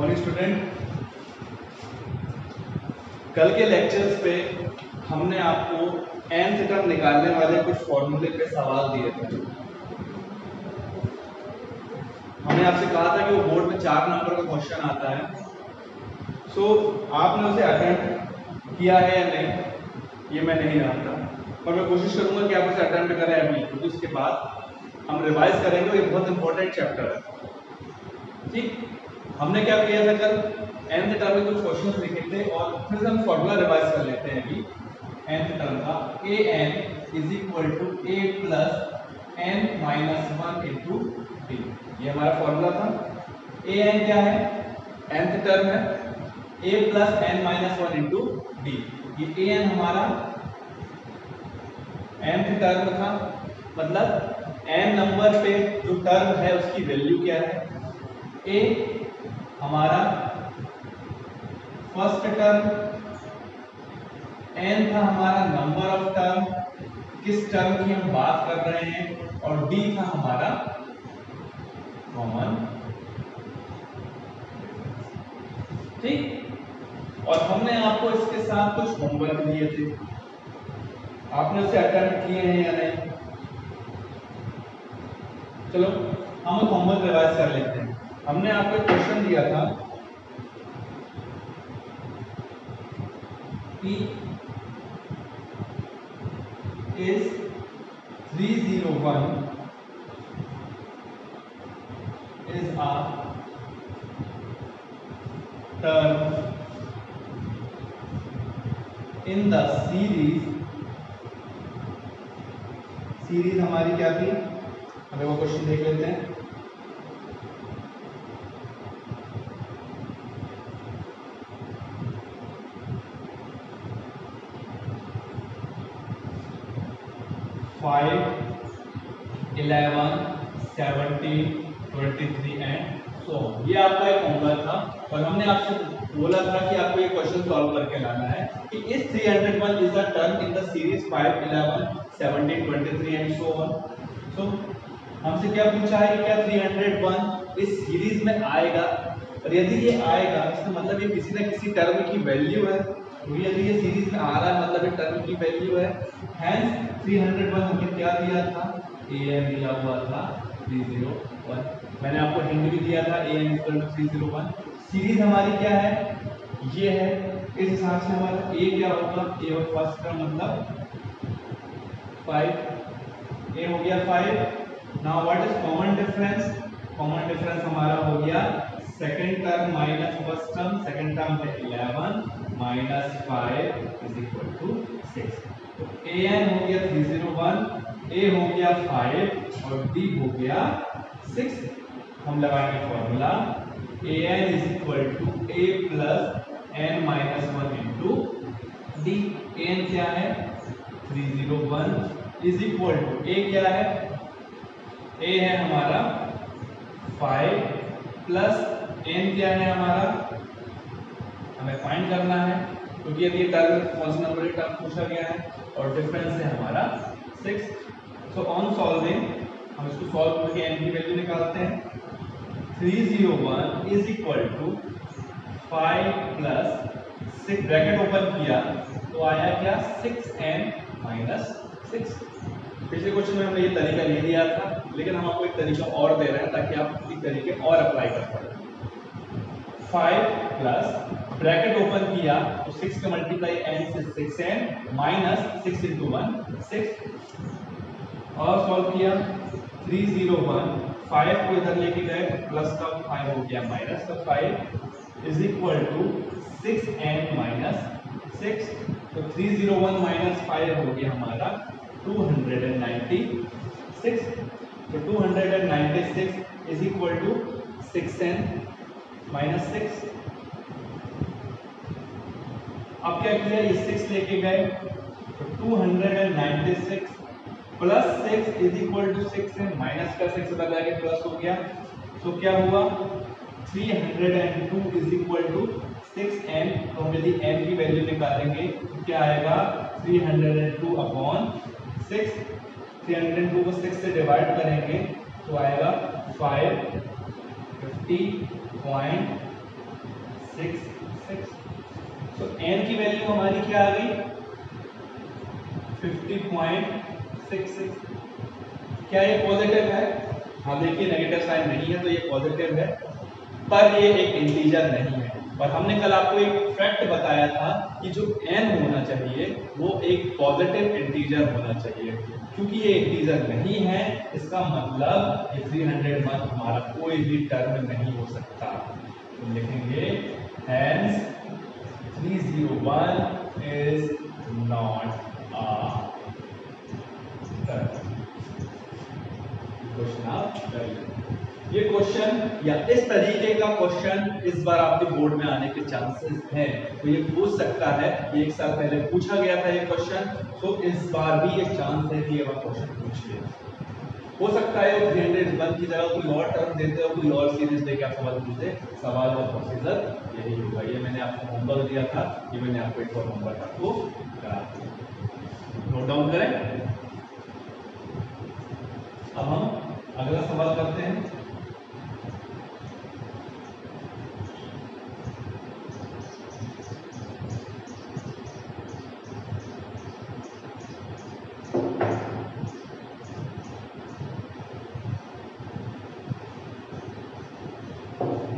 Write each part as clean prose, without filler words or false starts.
Morning student. कल के lectures पे हमने आपको nth टर्म निकालने वाले कुछ फॉर्मूले पे सवाल दिए थे। हमने आपसे कहा था कि वो बोर्ड में 4 नंबर का क्वेश्चन आता है। आपने उसे अटेम्प्ट किया है या नहीं ये मैं नहीं जानता, पर मैं कोशिश करूंगा कि आप उसे अटेम्प्ट करें अभी, क्योंकि उसके बाद हम रिवाइज करेंगे। ये बहुत इंपॉर्टेंट चैप्टर है। ठीक, हमने क्या किया था कल, nth टर्म में कुछ क्वेश्चंस लिखे थे और फिर से हम फॉर्मूला रिवाइज कर लेते हैं अभी nth टर्म का। an is equal to a plus n minus 1 into d, ये हमारा फॉर्मूला था। an क्या है, nth टर्म है, a plus n minus 1 into d. ये an हमारा nth टर्म था, मतलब n नंबर पे जो टर्म है उसकी वैल्यू क्या है। a हमारा फर्स्ट टर्म, n था हमारा नंबर ऑफ टर्म, किस टर्म की हम बात कर रहे हैं, और d था हमारा कॉमन। ठीक, और हमने आपको इसके साथ कुछ होमवर्क दिए थे, आपने उसे अटेम्प्ट किए हैं या नहीं। चलो हम होमवर्क रिवाइज कर लेते हैं। हमने आपको एक क्वेश्चन दिया था P is 301 is a term in the series हमारी क्या थी, हमें वो क्वेश्चन देख लेते हैं। फाइव 11 17 23 एंड सो ये आपका एक होमवर्क था, और हमने आपसे बोला था कि आपको ये क्वेश्चन सॉल्व करके लाना है कि इस 301 is a term in the series 5 11 17 23 and so on. So हमसे क्या पूछा है कि क्या 301 इस सीरीज में आएगा, और यदि ये आएगा इसका मतलब ये किसी न किसी टर्म की वैल्यू है, क्योंकि यदि ये सीरीज में आ रहा है मतलब ये टर्म की वैल्यू है। हेंस 301 हमें क्या दिया था, an दिया हुआ था 301। मैंने आपको हिंट भी दिया था an इक्वल टू 301। सीरीज हमारी क्या है, ये है, इस हिसाब से हमारा a क्या होगा, a और फर्स्ट टर्म मतलब 5, a हो गया 5। Now what is common difference, common difference हमारा हो गया second term minus first term, second term है 11 माइनस 5 इज इक्वल टू 6। तो an हो गया 301, a हो गया 5 और d हो गया 6। हम लगाएंगे formula an is equal to a plus n minus 1 into d. an क्या है 301 इज इक्वल टू a क्या है, a है हमारा 5 प्लस n क्या है हमारा, हमें फाइंड करना है क्योंकि यदि टर्म कौन सा नंबर टर्म पूछा गया है, और डिफरेंस है हमारा 6। सो ऑन सॉल्विंग हम इसको सॉल्व करके n की वैल्यू निकालते हैं। 301 is equal to 5 plus 6 bracket open किया तो आया क्या 6n माइनस 6। पिछले क्वेश्चन में हमने ये तरीका नहीं दिया था, लेकिन हम आपको एक तरीका और दे रहे हैं ताकि आप एक तरीके और अप्लाई कर पाए। 5 प्लस ब्रैकेट ओपन किया तो 6 का मल्टीप्लाई n से 6n माइनस 6 इंटू 1 6, और सॉल्व किया 301 5 को इधर लेके गए प्लस का 5 हो गया माइनस का 5 is equal to 6n minus 6। तो 301 माइनस 5 हो गया हमारा 296। तो 296 is equal to 6n minus 6। अब क्या किया, ये 6 लेके गए तो 296 प्लस 6 इज इक्वल टू 6 है, माइनस का 6 लगा के प्लस हो गया। तो क्या हुआ 302 इज इक्वल टू 6n। तो हम यदि n की वैल्यू निकालेंगे तो क्या आएगा 302 अपॉन 6। 302 को 6 से डिवाइड करेंगे तो आएगा 550.5 6 6। तो n की वैल्यू हमारी क्या आ गई 50.66। क्या ये पॉजिटिव है? हाँ देखिए नेगेटिव साइन नहीं है तो ये पॉजिटिव है, पर ये एक इंटीजर नहीं है। और हमने कल आपको एक फैक्ट बताया था कि जो n होना चाहिए वो एक पॉजिटिव इंटीजर होना चाहिए। क्योंकि ये इंटीजर नहीं है इसका मतलब ये 301 हमारा कोई भी टर्म नहीं हो सकता। तो लिखेंगे hence 301 is not a term। Question आप कर लें। ये क्वेश्चन या इस तरीके का क्वेश्चन इस बार आपके बोर्ड में आने के चांसेस हैं। तो ये पूछ सकता है, ये एक साल पहले पूछा गया था ये क्वेश्चन, तो इस बार भी एक चांस है कि ये क्वेश्चन पूछ ले। हो सकता है वो 301 की जगह कोई और टर्म देते हो, कोई और सीरीज लेके आप सवाल पूछते। सवाल का प्रोसीजर यही होगा। ये मैंने आपको होमवर्क दिया था, ये मैंने आपको एक और होमवर्क आपको करा दिया। नोट डाउन करें। अब हम अगला सवाल करते हैं।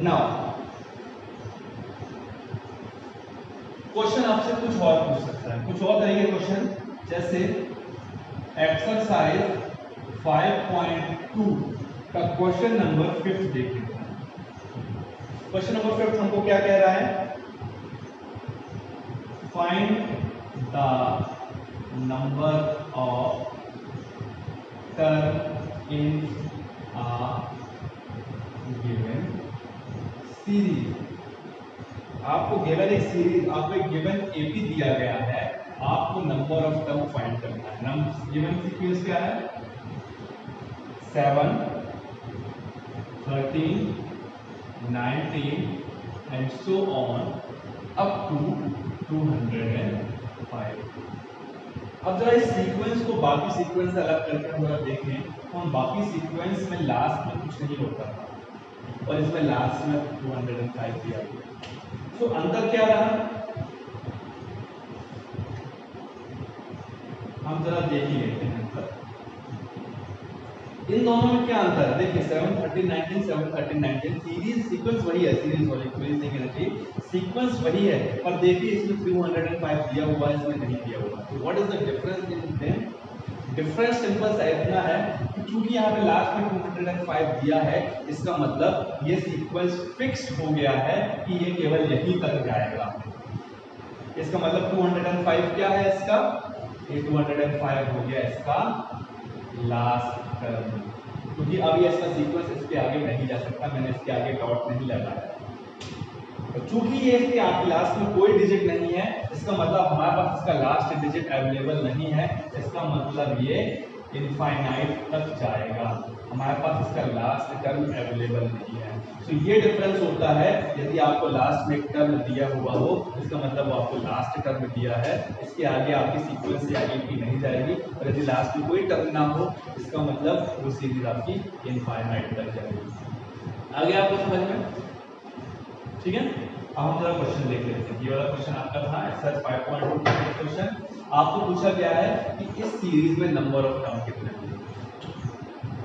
नाउ क्वेश्चन आपसे कुछ और पूछ सकता है, कुछ और तरीके क्वेश्चन, जैसे एक्सरसाइज 5.2 का क्वेश्चन नंबर 5 देखिए। क्वेश्चन नंबर 5 हमको क्या कह रहा है? Find the number of term in a given series. आपको गिवन एक सीरीज, आपको एक गिवन एपी दिया गया है, आपको नंबर ऑफ टर्म फाइंड करना है। गिवन सीक्वेंस क्या है? 7 13 19 and so on up to 205। अब जरा इस सीक्वेंस को बाकी सीक्वेंस से अलग करके हम जरा देखें तो हम बाकी सीक्वेंस में लास्ट में कुछ नहीं होता था और इसमें लास्ट में 205 दिया गया। तो अंतर क्या रहा? हम जरा देख ही लेते हैं अंतर। इन दोनों में क्या अंतर है? देखिए 7 13 19 7 13 19 सीरीज सीक्वेंस वही है, सीरीज नहीं कहना चाहिए, सीक्वेंस वही है, पर देखिए इसमें 205 दिया हुआ है, इसमें नहीं दिया हुआ। तो what is the difference in them? Difference simple सा इतना है कि चूंकि यहाँ पे लास्ट में 205 दिया है, इसका मतलब ये सीक्वेंस फिक्स्ड हो गया है कि ये केवल यहीं तक जाएगा। इसका मतलब 205 क्या है इसका? ये 205 हो गया इसका लास्ट टर्म, क्योंकि अब ये इसका सीक्वेंस इसके आगे नहीं जा सकता, मैंने इसके आगे डॉट नहीं लगाया। चूंकि ये इसके आगे लास्ट में कोई डिजिट नहीं है, इसका मतलब हमारे पास इसका लास्ट डिजिट अवेलेबल नहीं है, इसका मतलब ये इनफाइनाइट तक जाएगा, हमारे पास इसका लास्ट टर्म अवेलेबल नहीं है। तो ये डिफरेंस होता है, यदि आपको लास्ट में एक टर्म दिया हुआ हो, इसका मतलब वो आपको लास्ट टर्म दिया है, इसके आगे आपकी सीक्वेंस या एपी नहीं जाएगी, और यदि लास्ट में कोई टर्म ना हो, इसका मतलब वो सीरीज आपकी इनफाइनाइट तक जाएगी। आगे आपको समझ में? ठीक है। अब हम जरा क्वेश्चन देख लेते हैं। ये वाला क्वेश्चन आपका था एक्सरसाइज 5.2 क्वेश्चन। आपको पूछा गया है कि इस सीरीज में नंबर ऑफ टर्म कितने होंगे।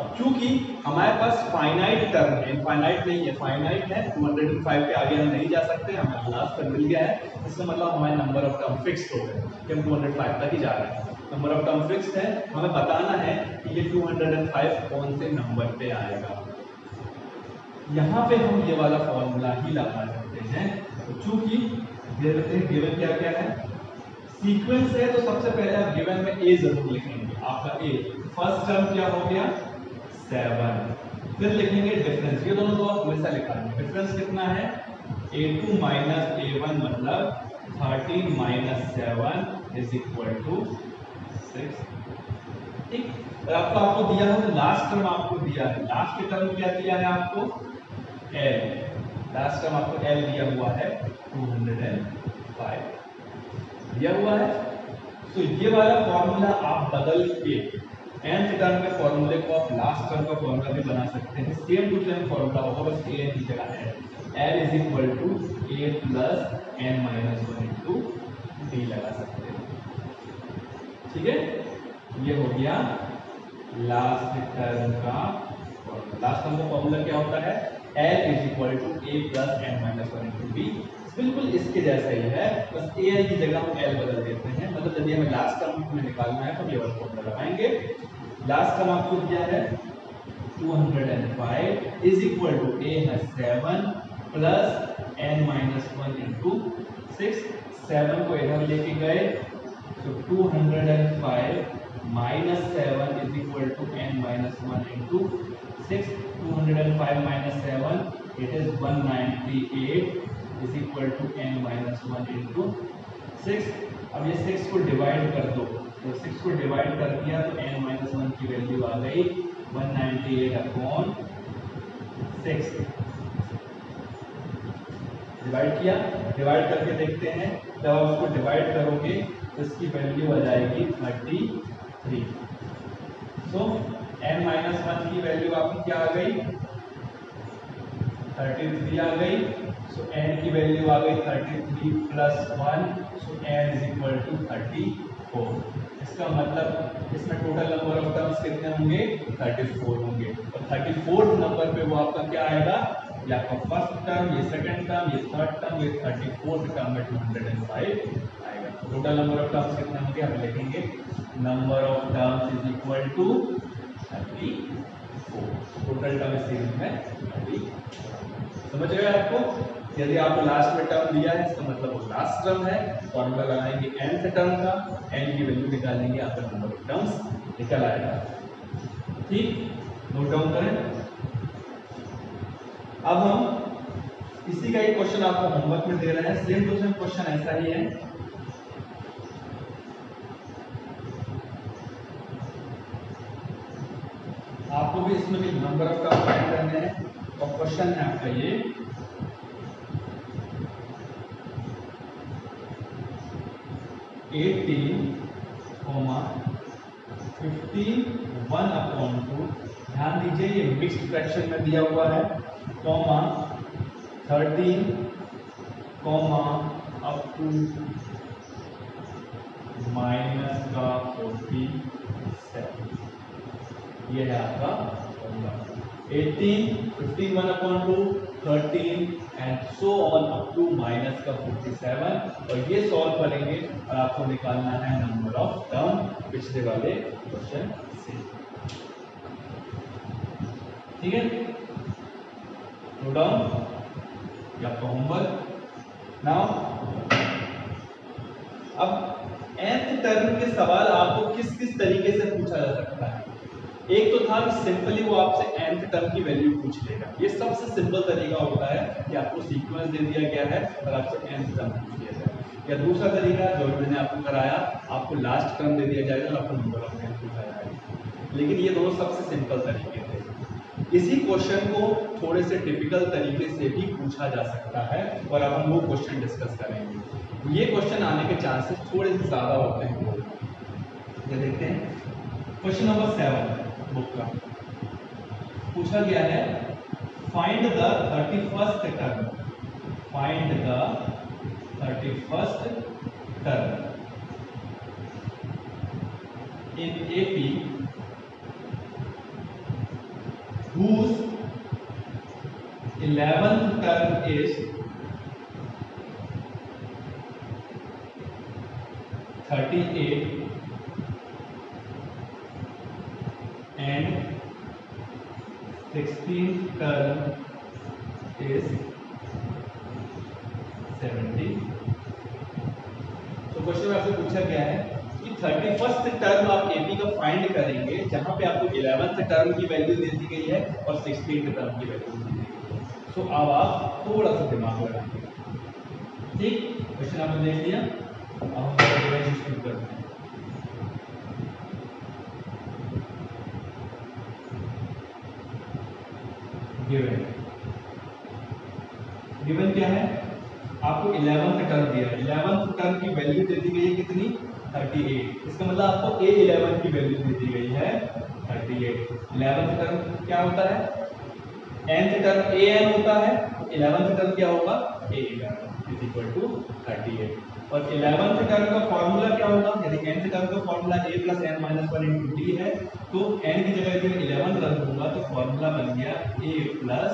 अब चूंकि हमारे पास फाइनाइट टर्म है, इनफाइनाइट नहीं है, फाइनाइट है, 205 के आगे हम नहीं जा सकते, हमें लास्ट टर्म मिल गया है, इसका मतलब हमारे नंबर ऑफ टर्म फिक्स्ड हो गए कि हम 205 तक ही जा रहे हैं। नंबर ऑफ टर्म फिक्स्ड है, हमें बताना है कि ये 205 कौन से नंबर पे आएगा। यहाँ पे हम ये वाला फॉर्मूला ही लगा सकते हैं। तो चूंकि गिवन क्या क्या है, सीक्वेंस है, तो सबसे पहले आप गिवन में ए जरूर लिखेंगे, आपका ए। फर्स्ट टर्म क्या हो गया 7, फिर लिखेंगे डिफरेंस, ये दोनों तो आप हमेशा लिखा है। डिफरेंस कितना है? a2 माइनस a1 मतलब 13 माइनस 7 इज इक्वल टू 6। ठीक, और आपको दिया हो तो लास्ट टर्म आपको दिया है, लास्ट के टर्म क्या दिया है आपको? L, लास्ट टर्म आपको L दिया हुआ है 205 दिया हुआ है। तो ये वाला फॉर्मूला आप बदल के nth टर्म के फॉर्मूले को आप लास्ट टर्म का फॉर्मूला भी बना सकते हैं, सेम टू सेम फॉर्मूला होगा, बस a की जगह है। L is equal to a plus n minus 1 into d लगा सकते हैं। ठीक है, ये हो गया लास्ट टर्म का फॉर्मूला। लास्ट टर्म का फॉर्मूला क्या होता है? L is equal to a plus n minus 1 into d. बिल्कुल इसके जैसा ही है, बस a की जगह हम L बदल देते हैं। मतलब यदि हमें लास्ट टर्म में निकालना है तो ये वाला फॉर्मूला लगाएंगे। लास्ट टर्म आपको दिया है 205 इज इक्वल टू a है 7 प्लस n माइनस 1 इंटू 6। 7 को इधर लेके गए तो 205 minus 7 is equal to n minus 1 into 6। 205 minus 7 it is 198 is equal to n minus 1 into 6। अब ये 6 को डिवाइड कर दो, तो 6 को डिवाइड कर दिया तो n माइनस 1 की वैल्यू आ गई 198 अपॉन 6। डिवाइड किया, डिवाइड करके देखते हैं, जब आप उसको डिवाइड करोगे तो इसकी वैल्यू आ जाएगी 33। सो n माइनस 1 की वैल्यू आपकी क्या आ गई? 33 आ गई। सो n की वैल्यू आ गई 33 plus 1, so n is equal to 34। इसका मतलब इसमें टोटल नंबर ऑफ टर्म्स कितने होंगे? 34 होंगे। और 34th नंबर पे वो आपका क्या आएगा? ये आपका फर्स्ट टर्म, ये सेकंड टर्म, ये थर्ड टर्म, ये 34th टर्म में 205 आएगा। टोटल नंबर ऑफ टर्म्स कितने होंगे? हम लिखेंगे number of terms is equal to 34। Total term इस सीरीज में 34। समझ गए आपको? यदि आपको लास्ट में टर्म दिया है इसका मतलब वो लास्ट टर्म है। फॉर्मूला लगाएंगे nth टर्म का, n की वैल्यू निकालेंगे, आपका नंबर ऑफ टर्म्स निकल आएगा। ठीक, नोट डाउन करें। अब हम इसी का एक क्वेश्चन आपको होमवर्क में दे रहे हैं। सेम टू सेम क्वेश्चन ऐसा ही है। आपको भी इसमें भी नंबर ऑफ टर्म फाइंड करने हैं और क्वेश्चन है आपका ये 18, 15, 1/2। ध्यान दीजिए ये मिक्स्ड फ्रैक्शन में दिया हुआ है, comma 13, comma up to minus का 47। ये है आपका 18, 15, 1/2, 13 and so on up to minus का 47। और ये सॉल्व करेंगे और आपको निकालना है नंबर ऑफ टर्म पिछले वाले क्वेश्चन से। ठीक है, नोट डाउन, ये आपका होमवर्क। नाउ अब nth टर्म के सवाल आपको किस किस तरीके से पूछा जा सकता है? एक तो था कि सिंपली वो आपसे nth टर्म की वैल्यू पूछ लेगा। ये सबसे सिंपल तरीका होता है कि आपको सीक्वेंस दे दिया गया है और आपसे nth टर्म पूछ लिया जाए। या दूसरा तरीका जो मैंने आपको कराया, आपको लास्ट टर्म दे दिया जाएगा और आपको नंबर ऑफ n पूछा जाएगा। लेकिन ये दोनों सबसे सिंपल तरीके थे। इसी क्वेश्चन को थोड़े से टिपिकल तरीके से भी पूछा जा सकता है और अब हम वो क्वेश्चन डिस्कस करेंगे। ये क्वेश्चन आने के चांसेस थोड़े से ज़्यादा होते हैं। ये देखते हैं, क्वेश्चन नंबर 7 बुक का पूछा गया है, find the 31st term. Find the 31st term in AP whose 11th term is 38 and 16th term is 70। तो क्वेश्चन में आपसे पूछा गया है कि 31st टर्म आप एपी का फाइंड करेंगे जहां पे आपको 11th टर्म की वैल्यू दे दी गई है और 16th टर्म की वैल्यू दी गई है। तो अब आप थोड़ा सा दिमाग लगाएंगे। ठीक, क्वेश्चन आपने देख लिया, अब हम डिवाइड शुरू करते हैं। गिवन गिवन क्या है? आपको 11th टर्म दिया है। 11th टर्म की वैल्यू दे दी गई है कितनी? 38। इसका मतलब आपको A11 की वैल्यू दे दी गई है 38। 11th टर्म क्या होता है? nth टर्म an होता है। 11th टर्म क्या होगा, a11 इज इक्वल टू 38। और 11th टर्म का फॉर्मूला क्या होगा, यदि nth टर्म का formula a plus n minus 1 into D है, तो n की जगह यदि मैं 11 रख दूंगा तो फॉर्मूला बन गया a plus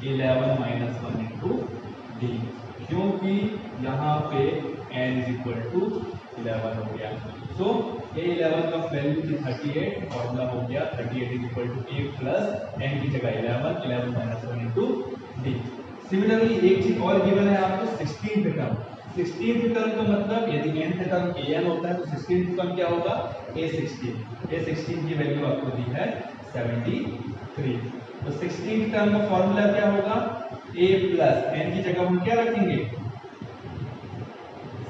11 minus 1 into D, क्योंकि यहाँ पे n इज इक्वल टू 11 हो गया। सो a11 का वैल्यू थी 38, फॉर्मूला हो गया 38 is equal to a plus n की जगह 11 माइनस 1 इंटू डी। सिमिलरली एक चीज और गिवन है आपको 16th टर्म। 16th टर्म का मतलब यदि nth टर्म an होता है तो 16th टर्म क्या होगा, a16 की वैल्यू आपको दी है 73। तो 16th टर्म का फॉर्मूला क्या होगा, a प्लस n की जगह हम क्या रखेंगे,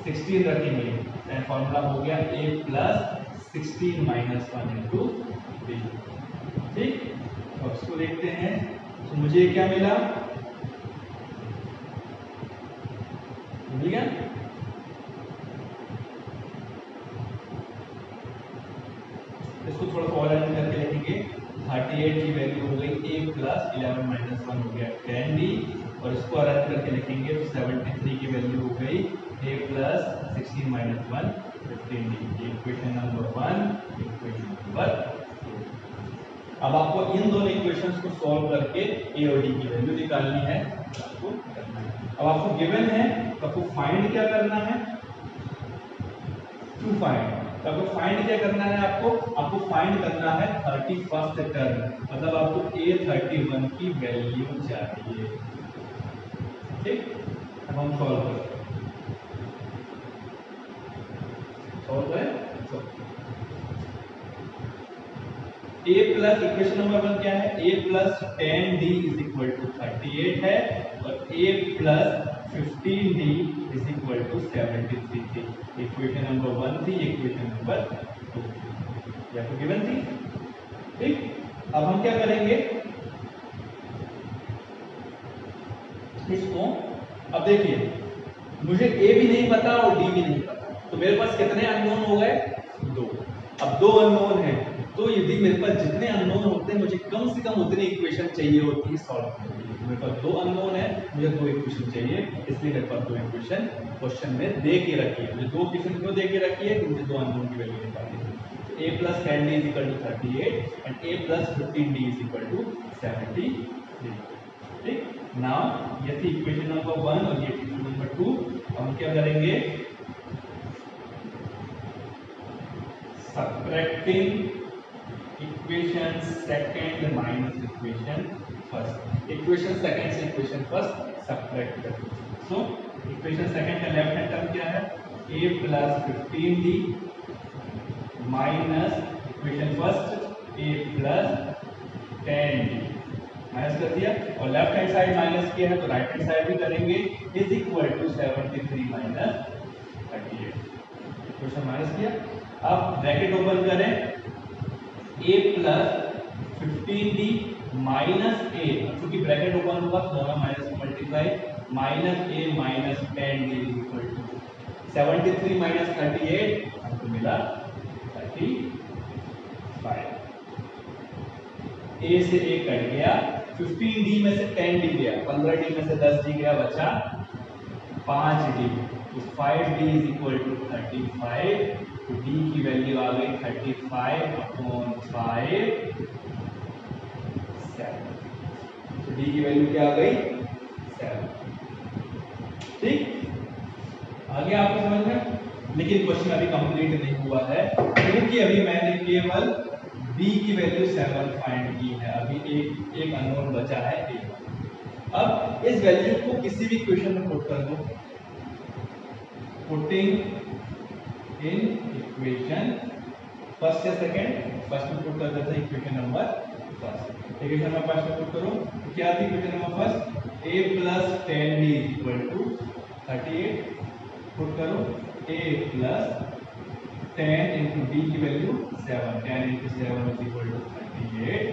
16 रखेंगे, एंड फॉर्मूला हो गया a plus 16 minus 1 into D. ठीक, अब इसको देखते हैं। तो मुझे क्या मिला, मिल गया। इसको थोड़ा सा और ऐड करके लिखेंगे, 38 की वैल्यू हो गई a प्लस 11 माइनस 1 हो गया 10d, और इसको अलग करके लिखेंगे तो 73 की वैल्यू हो गई a plus 16 minus 1 15d। Equation number 1, equation number 2। अब आपको इन दोनों इक्वेशंस को सॉल्व करके a और d की वैल्यू निकालनी है, आपको करना है। अब आपको गिवन है तो आपको फाइंड क्या करना है, टू फाइंड। तो आपको फाइंड क्या करना है, आपको फाइंड करना है 31st टर्म, मतलब आपको a31 की वैल्यू चाहिए। ठीक, अब हम सॉल्व करते हैं। सॉल्व करें तो a प्लस इक्वेशन नंबर 1 क्या है, a plus 10d is equal to 38 है, और a plus 15d is equal to 73 थी। इक्वेशन नंबर 1 थी, इक्वेशन नंबर 2 थी, या तो गिवन थी। ठीक, अब हम क्या करेंगे इसको, अब देखिए मुझे a भी नहीं पता और d भी नहीं पता, तो मेरे पास कितने अननोन हो गए, 2। अब 2 अननोन है, तो यदि मेरे पास जितने अननोन होते हैं मुझे कम से कम उतनी इक्वेशन चाहिए होती है सॉल्व करने के लिए। मेरे पास 2 अननोन है, मुझे 2 इक्वेशन चाहिए, इसलिए मेरे पास 2 इक्वेशन क्वेश्चन में दे के रखी है। मुझे 2 इक्वेशन क्यों दे के रखी है, क्योंकि 2 अननोन की वैल्यू निकालनी है। तो a plus 10d is equal to 38 and a plus 15d is equal to 73। ठीक, नाउ ये थी इक्वेशन नंबर 1 और ये इक्वेशन नंबर 2। हम क्या करेंगे, subtracting equation second minus equation first. Equation second से इक्वेशन फर्स्ट सबट्रैक्ट करें। सो इक्वेशन सेकंड का लेफ्ट हैंड टर्म क्या है, a plus 15d minus equation first a plus 10d, minus कर दिया, और लेफ्ट हैंड साइड माइनस किया है तो राइट हैंड साइड भी करेंगे, is equal to 73 minus 38। Equation minus किया, अब ब्रैकेट ओपन करें, a plus 15d minus a, क्योंकि ब्रैकेट ओपन होगा तो दोनों माइनस को multiply, minus a minus 10d is equal to 73 minus 38, हमको मिला 35। a से a कट गया, 15d में से 10d गया, 15d में से 10d गया, बचा 5d, तो 5d इज इक्वल टू 35। तो d की वैल्यू आ गई 35 अपॉन 5 7। तो d की वैल्यू क्या आ गई 7। ठीक, आगे आपको समझ में, लेकिन क्वेश्चन अभी कंप्लीट नहीं हुआ है, क्योंकि अभी मैंने केवल b की वैल्यू 7 फाइंड की है, अभी एक अननोन बचा है a। अब इस वैल्यू को किसी भी क्वेश्चन में पुट कर दो, पुटिंग इन इक्वेशन फर्स्ट या सेकंड, फर्स्ट में पुट कर देते हैं equation number first. Equation number first में पुट करो तो क्या थी equation number first, a plus 10d is equal to 38, put करो a प्लस 10 इंटू d की value 7, 10 into 7 is equal to 38।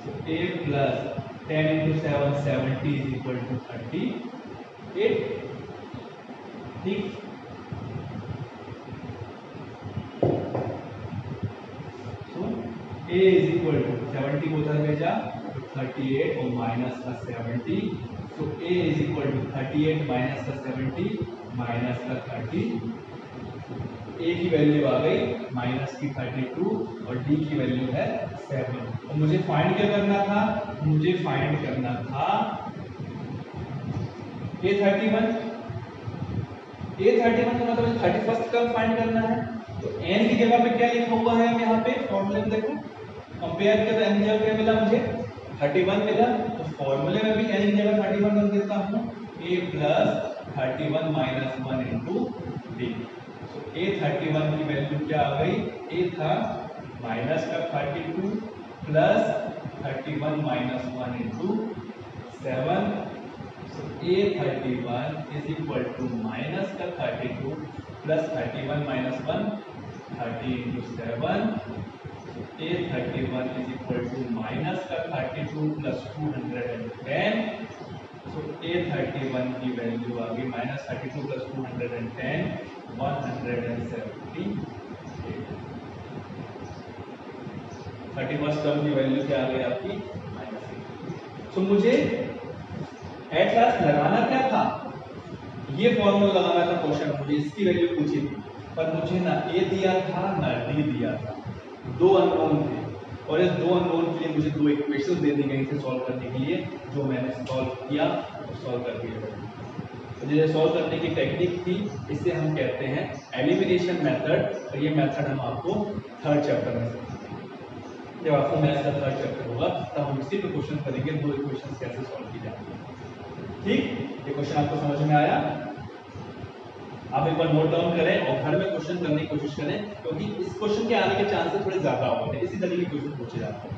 So a plus 10 into 7 70 is equal to 38। ठीक, a is equal to 70 को उधर भेजा तो 38 और माइनस का 70, तो a इज 38 माइनस का 70 माइनस का 30, ए की वैल्यू आ गई माइनस की 32 और डी की वैल्यू है 7। और मुझे फाइंड क्या करना था, मुझे फाइंड करना था A31। A31 का मतलब 31st टर्म फाइंड करना है। तो n की जगह पे क्या लिखा हुआ है यहाँ पे फॉर्मूले में, देखो कंपेयर किया तो n की जगह क्या मिला मुझे 31 मिला। तो फॉर्मूले में भी n की जगह 31 रख देता हूँ, a plus 31 minus 1 into D. तो A31 की वैल्यू क्या आ गई, a था माइनस का 32 plus 31 minus 1 into 7। So A31 is equal to minus का 32 plus 31 minus 1 30 into 7। So A31 is equal to minus का 32 plus 210। So A31 की वैल्यू आ गई minus 32 plus 210 178। 31st टर्म की वैल्यू क्या आ गई आपकी -8। तो मुझे एट लास्ट लगाना क्या था, ये फॉर्मूला लगाना था क्वेश्चन, मुझे इसकी वैल्यू पूछी थी, पर मुझे ना ए दिया था ना डी दिया था, दो अननोन थे। और इस दो अननोन के लिए मुझे दो इक्वेशन दे दी गई थी सॉल्व करने के लिए, जो मैंने सॉल्व किया और सॉल्व कर दिया। तो ये सॉल्व करने की टेक्निक थी, इसे हम कहते हैं एलिमिनेशन मेथड। और ये मेथड हम आपको थर्ड चैप्टर में, जब आपको मैथ्स का थर्ड चैप्टर होगा तब हम इसी पे क्वेश्चन करेंगे, दो इक्वेशन कैसे सॉल्व की जाती है। ठीक, ये क्वेश्चन आपको समझ में आया? आप एक बार नोट डाउन करें और घर में क्वेश्चन करने की कोशिश करें, क्योंकि इस क्वेश्चन के आने के चांसेस थोड़े ज्यादा होते हैं, इसी तरह के क्वेश्चन पूछे जाते हैं।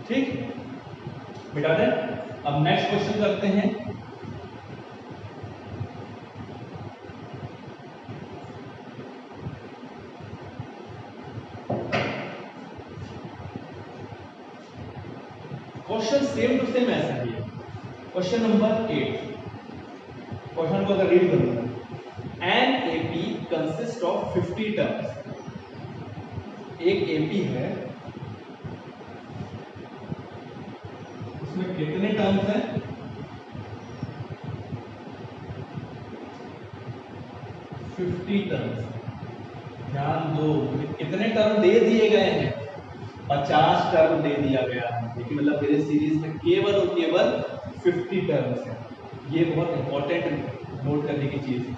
ठीक, बेटा दें, अब नेक्स्ट क्वेश्चन करते हैं। क्वेश्चन सेम टू सेम ऐसा ही है। क्वेश्चन नंबर 8, क्वेश्चन को अगर रीड करूंगा, an AP consist of 50 terms. एक एपी है, उसमें कितने टर्म्स हैं? 50 टर्म्स। ध्यान दो, कितने टर्म दे दिए गए हैं? 50 टर्म दे दिया गया है, लेकिन मतलब मेरे सीरीज में केवल और केवल 50 टर्म्स हैं। ये बहुत इंपॉर्टेंट नोट करने की चीज है।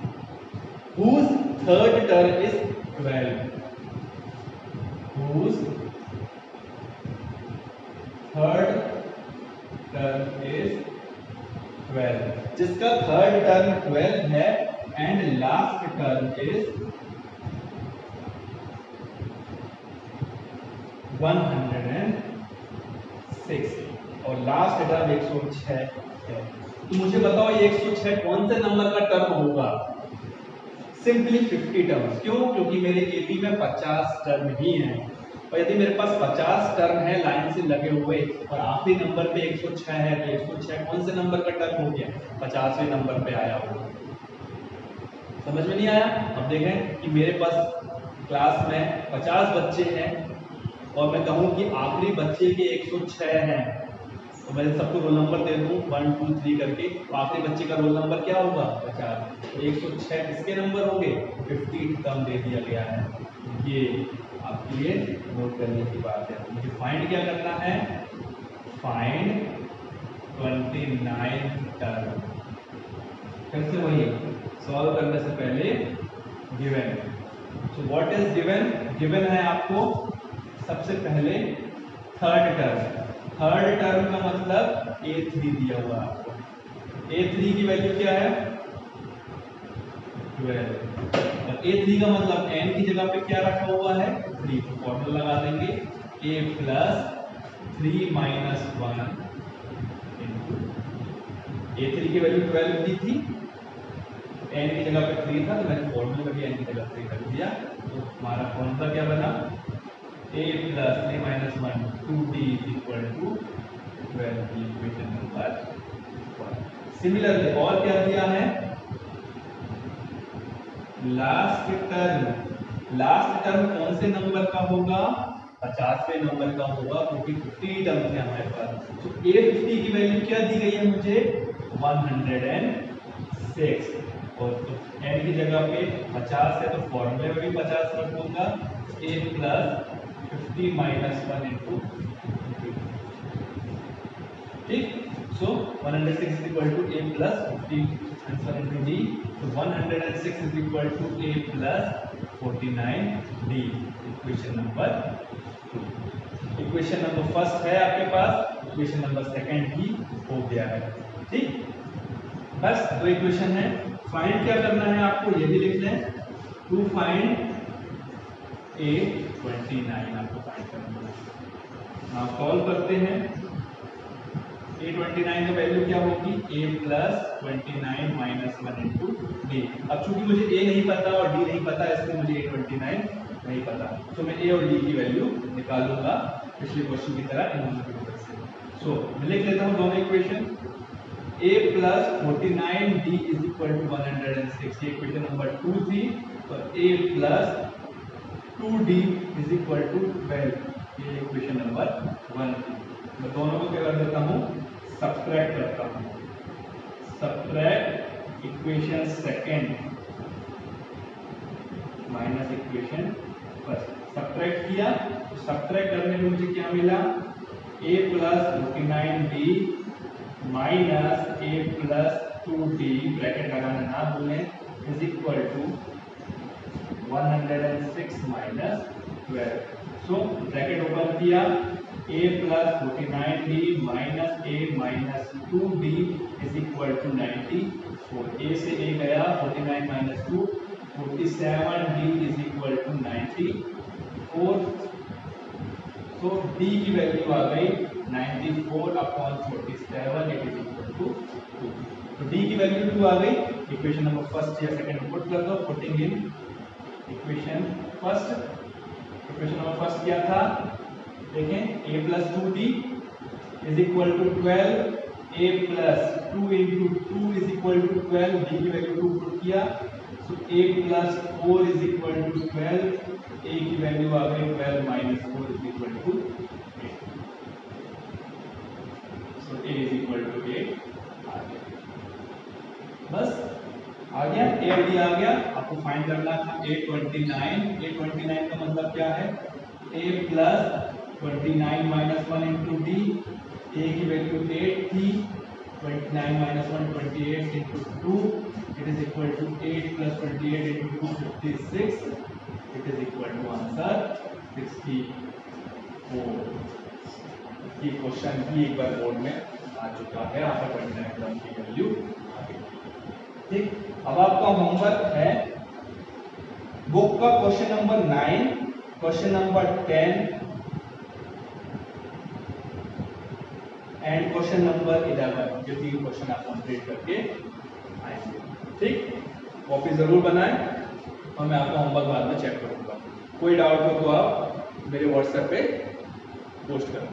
Whose third term is 12? Whose third term is 12? जिसका थर्ड टर्म 12 है एंड लास्ट टर्म इज 106 और लास्ट टर्म 106 है। तो मुझे बताओ ये 106 कौन से नंबर का टर्म होगा? Simply 50 terms. क्यों? क्योंकि मेरे एपी में 50 टर्म ही हैं, और यदि मेरे पास 50 टर्म है लाइन से लगे हुए और आखिरी नंबर पे 106 है, तो 106 कौन से नंबर का टर्म हो गया? 50वें नंबर पे आया होगा। समझ में नहीं आया? अब देखें कि मेरे पास क्लास में 50 बच्चे हैं और मैं कहूँ कि आखिरी बच्चे के 106 हैं, तो मैं सबको रोल नंबर दे दूँ 1 2 3 करके, तो आखिरी बच्चे का रोल नंबर क्या होगा? 50। तो 106 किसके नंबर होंगे? 50 टर्म दे दिया गया है। ये आपके लिए नोट करने की बात है। मुझे फाइंड क्या करना है? Find 29 term. फिर से वही सॉल्व करने से पहले given. So what is given? Given है आपको सबसे पहले थर्ड टर्म। थर्ड टर्म का मतलब A3 दिया हुआ है आपको। A3 की वैल्यू क्या है? 12। और A3 का मतलब n की जगह पे क्या रखा हुआ है? 3। तो फॉर्मूला लगा देंगे a plus 3 minus 1 into A3 की वैल्यू 12 दी थी, n की जगह पे 3 था, तो मैंने फॉर्मूले में भी n की जगह 3 रख दिया। तो हमारा फॉर्मूला क्या बना? a plus 3 minus 1 2d is equal to 12, equation number 1। Similarly और क्या दिया है? लास्ट टर्म कौन से नंबर का होगा? 50वें नंबर का होगा, क्योंकि 50 टर्म थे हमारे पास। तो A50 की वैल्यू क्या दी गई है मुझे? 106। और तो n की जगह पे 50 है तो फॉर्मूले में भी 50 रख दूंगा। A plus 50 minus 1 into 50। ठीक, so 106 is equal to A plus 50 answer into D। तो 106 is equal to A plus 49D, equation number 2। Equation number first है आपके पास, इक्वेशन नंबर सेकंड भी हो गया है। ठीक, बस दो इक्वेशन है। फाइंड क्या करना है आपको, ये भी लिख लें, टू फाइंड A29 आपको फाइंड करना है। नाउ सॉल्व करते हैं। A29 का वैल्यू क्या होगी? A plus 29 minus 1 into D. अब चूंकि मुझे A नहीं पता और D नहीं पता, इसलिए मुझे A29 नहीं पता, तो मैं A और D की वैल्यू निकालूंगा पिछले क्वेश्चन की तरह इन दोनों की मदद से। सो मैं लिख लेता हूँ दोनों equation. A plus 49D is equal to 106, ये इक्वेशन नंबर 2 थी। तो A plus 2D is equal to 12, ये इक्वेशन नंबर 1 थी। मैं दोनों को क्या कर देता हूँ? सब्ट्रैक्ट करता हूँ। Subtract equation second minus equation first. Subtract किया तो सब्ट्रैक्ट करने में मुझे क्या मिला? A plus 49D minus A plus 2D, bracket लगाना ना भूलें, is equal to 106 minus 12। So bracket open किया, A plus 49D minus A minus 2D is equal to 94। A से A गया, 49 minus 2 47D is equal to 94। तो D की value आ गई 94/47, इट इज इक्वल टू 2। तो D की value 2 आ गई। इक्वेशन नंबर फर्स्ट या सेकंड पुट कर दो, putting in equation first. Equation number first क्या था? देखें, A plus 2D is equal to 12, A plus 2 into 2 is equal to 12, D की वैल्यू 2 पुट किया, so A plus 4 is equal to 12, A की value आ गई 12 minus 4 is equal to 8। So A is equal to 8 आ गया। बस आ गया, A और D आ गया। आपको फाइंड करना था A29 का मतलब क्या है? A plus 29 minus 1 into d. A की वैल्यू 8 थी, 29 minus 1 28 into 2, it is equal to 8 प्लस 28 इंटू 2 56, इट इज इक्वल टू आंसर 64। ये क्वेश्चन भी एक बार बोर्ड में आ चुका है, आपका 29 टर्म की वैल्यू आ गई। ठीक, अब आपका होमवर्क है बुक का question number 9, question number 10 and question number 11। ये 3 क्वेश्चन आप कंप्लीट करके आएंगे। ठीक, कॉपी जरूर बनाएं और मैं आपका होमवर्क बाद में चेक करूंगा। कोई डाउट हो तो आप मेरे व्हाट्सएप पे पोस्ट करना।